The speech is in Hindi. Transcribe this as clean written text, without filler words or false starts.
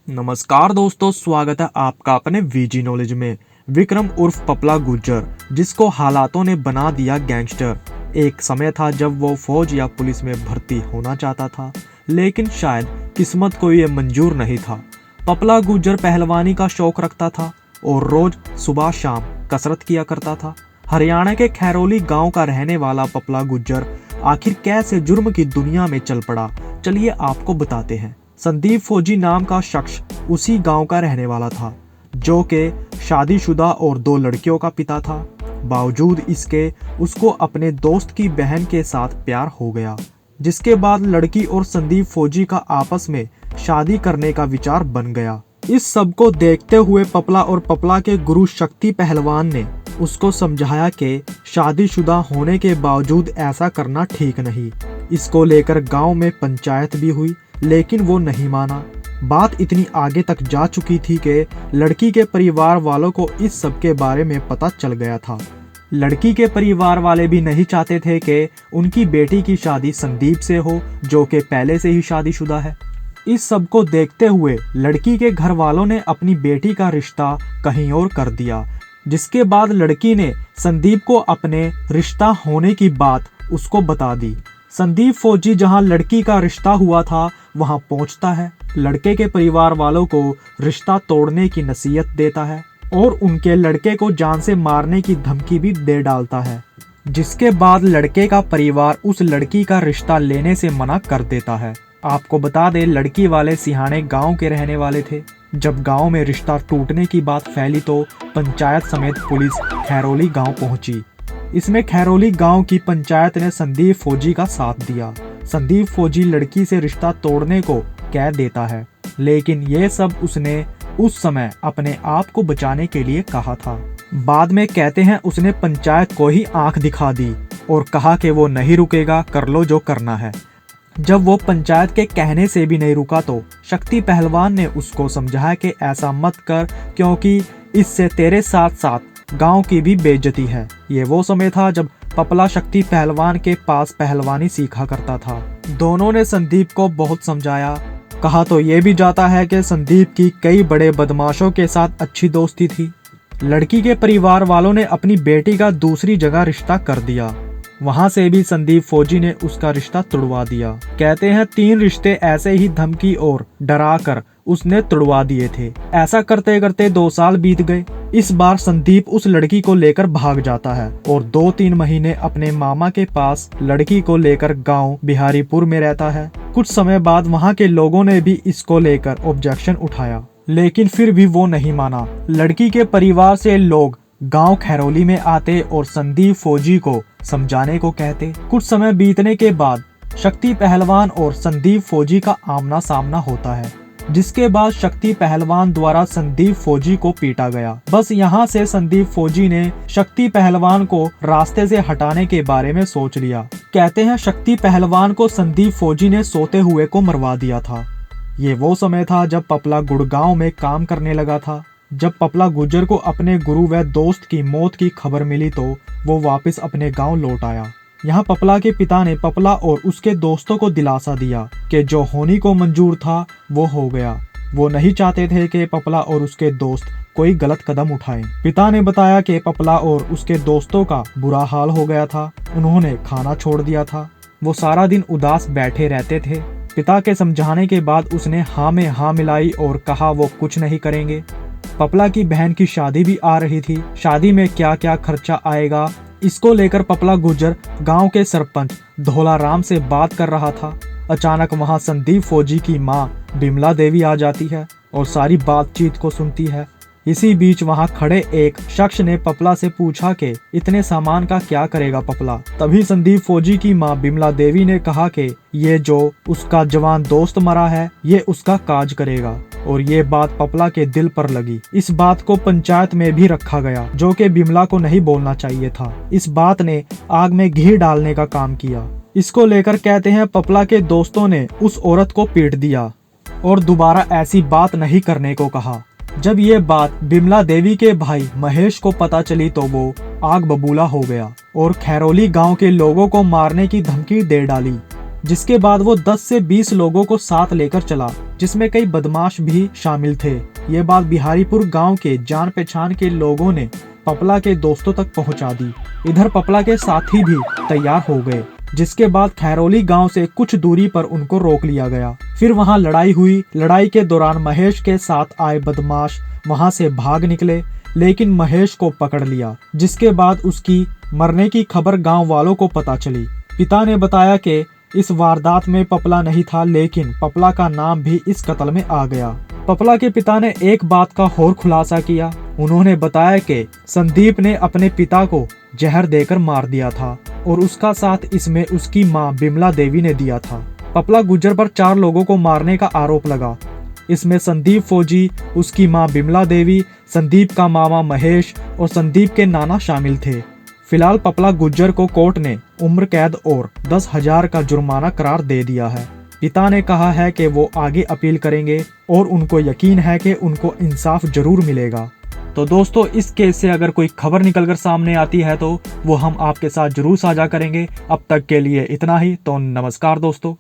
नमस्कार दोस्तों, स्वागत है आपका अपने वीजी नॉलेज में। विक्रम उर्फ पपला गुर्जर, जिसको हालातों ने बना दिया गैंगस्टर। एक समय था जब वो फौज या पुलिस में भर्ती होना चाहता था, लेकिन शायद किस्मत को ये मंजूर नहीं था। पपला गुर्जर पहलवानी का शौक रखता था और रोज सुबह शाम कसरत किया करता था। हरियाणा के खैरोली गांव का रहने वाला पपला गुर्जर आखिर कैसे जुर्म की दुनिया में चल पड़ा, चलिए आपको बताते हैं। संदीप फौजी नाम का शख्स उसी गांव का रहने वाला था, जो कि शादीशुदा और 2 लड़कियों का पिता था। बावजूद इसके उसको अपने दोस्त की बहन के साथ प्यार हो गया, जिसके बाद लड़की और संदीप फौजी का आपस में शादी करने का विचार बन गया। इस सब को देखते हुए पपला और पपला के गुरु शक्ति पहलवान ने उसको समझाया कि शादीशुदा होने के बावजूद ऐसा करना ठीक नहीं। इसको लेकर गांव में पंचायत भी हुई, लेकिन वो नहीं माना। बात इतनी आगे तक जा चुकी थी कि लड़की के परिवार वालों को इस सब के बारे में पता चल गया था। लड़की के परिवार वाले भी नहीं चाहते थे कि उनकी बेटी की शादी संदीप से हो, जो कि पहले से ही शादीशुदा है। इस सब को देखते हुए लड़की के घर वालों ने अपनी बेटी का रिश्ता कहीं और कर दिया, जिसके बाद लड़की ने संदीप को अपने रिश्ता होने की बात उसको बता दी। संदीप फौजी जहां लड़की का रिश्ता हुआ था वहां पहुंचता है, लड़के के परिवार वालों को रिश्ता तोड़ने की नसीहत देता है और उनके लड़के को जान से मारने की धमकी भी दे डालता है, जिसके बाद लड़के का परिवार उस लड़की का रिश्ता लेने से मना कर देता है। आपको बता दें, लड़की वाले सिहाने गांव के रहने वाले थे। जब गांव में रिश्ता टूटने की बात फैली तो पंचायत समेत पुलिस खैरोली गांव पहुंची। इसमें खैरोली गांव की पंचायत ने संदीप फौजी का साथ दिया। संदीप फौजी लड़की से रिश्ता तोड़ने को कह देता है, लेकिन ये सब उसने उस समय अपने आप को बचाने के लिए कहा था। बाद में कहते हैं उसने पंचायत को ही आंख दिखा दी और कहा कि वो नहीं रुकेगा, कर लो जो करना है। जब वो पंचायत के कहने से भी नहीं रुका तो शक्ति पहलवान ने उसको समझाया कि ऐसा मत कर, क्योंकि इससे तेरे साथ साथ गांव की भी बेइज्जती है। ये वो समय था जब पपला शक्ति पहलवान के पास पहलवानी सीखा करता था। दोनों ने संदीप को बहुत समझाया। कहा तो ये भी जाता है कि संदीप की कई बड़े बदमाशों के साथ अच्छी दोस्ती थी। लड़की के परिवार वालों ने अपनी बेटी का दूसरी जगह रिश्ता कर दिया। वहां से भी संदीप फौजी ने उसका रिश्ता तुड़वा दिया। कहते हैं 3 रिश्ते ऐसे ही धमकी और डरा कर उसने तुड़वा दिए थे। ऐसा करते करते 2 साल बीत गए। इस बार संदीप उस लड़की को लेकर भाग जाता है और 2-3 महीने अपने मामा के पास लड़की को लेकर गांव बिहारीपुर में रहता है। कुछ समय बाद वहां के लोगों ने भी इसको लेकर ऑब्जेक्शन उठाया, लेकिन फिर भी वो नहीं माना। लड़की के परिवार से लोग गांव खैरोली में आते और संदीप फौजी को समझाने को कहते। कुछ समय बीतने के बाद शक्ति पहलवान और संदीप फौजी का आमना सामना होता है, जिसके बाद शक्ति पहलवान द्वारा संदीप फौजी को पीटा गया। बस यहाँ से संदीप फौजी ने शक्ति पहलवान को रास्ते से हटाने के बारे में सोच लिया। कहते हैं शक्ति पहलवान को संदीप फौजी ने सोते हुए को मरवा दिया था। ये वो समय था जब पपला गुड़गांव में काम करने लगा था। जब पपला गुर्जर को अपने गुरु व दोस्त की मौत की खबर मिली तो वो वापस अपने गांव लौट आया। यहाँ पपला के पिता ने पपला और उसके दोस्तों को दिलासा दिया कि जो होने को मंजूर था वो हो गया। वो नहीं चाहते थे कि पपला और उसके दोस्त कोई गलत कदम उठाएं। पिता ने बताया कि पपला और उसके दोस्तों का बुरा हाल हो गया था। उन्होंने खाना छोड़ दिया था। वो सारा दिन उदास बैठे रहते थे। पिता के समझाने के बाद उसने हाँ में हाँ मिलाई और कहा वो कुछ नहीं करेंगे। पपला की बहन की शादी भी आ रही थी। शादी में क्या क्या खर्चा आएगा, इसको लेकर पपला गुर्जर गांव के सरपंच धोला राम से बात कर रहा था। अचानक वहां संदीप फौजी की मां बिमला देवी आ जाती है और सारी बातचीत को सुनती है। इसी बीच वहां खड़े एक शख्स ने पपला से पूछा कि इतने सामान का क्या करेगा पपला। तभी संदीप फौजी की मां बिमला देवी ने कहा कि ये जो उसका जवान दोस्त मरा है ये उसका काज करेगा। और ये बात पपला के दिल पर लगी। इस बात को पंचायत में भी रखा गया, जो कि बिमला को नहीं बोलना चाहिए था। इस बात ने आग में घी डालने का काम किया। इसको लेकर कहते हैं पपला के दोस्तों ने उस औरत को पीट दिया और दोबारा ऐसी बात नहीं करने को कहा। जब ये बात बिमला देवी के भाई महेश को पता चली तो वो आग बबूला हो गया और खैरोली गांव के लोगों को मारने की धमकी दे डाली। जिसके बाद वो 10 से 20 लोगों को साथ लेकर चला जिसमें कई बदमाश भी शामिल थे। ये बात बिहारीपुर गांव के जान पहचान के लोगों ने पपला के दोस्तों तक पहुंचा दी। इधर पपला के साथी भी तैयार हो गए, जिसके बाद खैरोली गांव से कुछ दूरी पर उनको रोक लिया गया। फिर वहां लड़ाई हुई। लड़ाई के दौरान महेश के साथ आए बदमाश वहां से भाग निकले, लेकिन महेश को पकड़ लिया, जिसके बाद उसकी मरने की खबर गांव वालों को पता चली। पिता ने बताया कि इस वारदात में पपला नहीं था, लेकिन पपला का नाम भी इस कत्ल में आ गया। पपला के पिता ने एक बात का और खुलासा किया। उन्होंने बताया कि संदीप ने अपने पिता को जहर देकर मार दिया था और उसका साथ इसमें उसकी मां बिमला देवी ने दिया था। पपला गुज्जर पर 4 लोगों को मारने का आरोप लगा। इसमें संदीप फौजी, उसकी मां बिमला देवी, संदीप का मामा महेश और संदीप के नाना शामिल थे। फिलहाल पपला गुज्जर को कोर्ट ने उम्र कैद और 10,000 का जुर्माना करार दे दिया है। पिता ने कहा है कि वो आगे अपील करेंगे और उनको यकीन है कि उनको इंसाफ जरूर मिलेगा। तो दोस्तों, इस केस से अगर कोई खबर निकलकर सामने आती है तो वो हम आपके साथ जरूर साझा करेंगे। अब तक के लिए इतना ही। तो नमस्कार दोस्तों।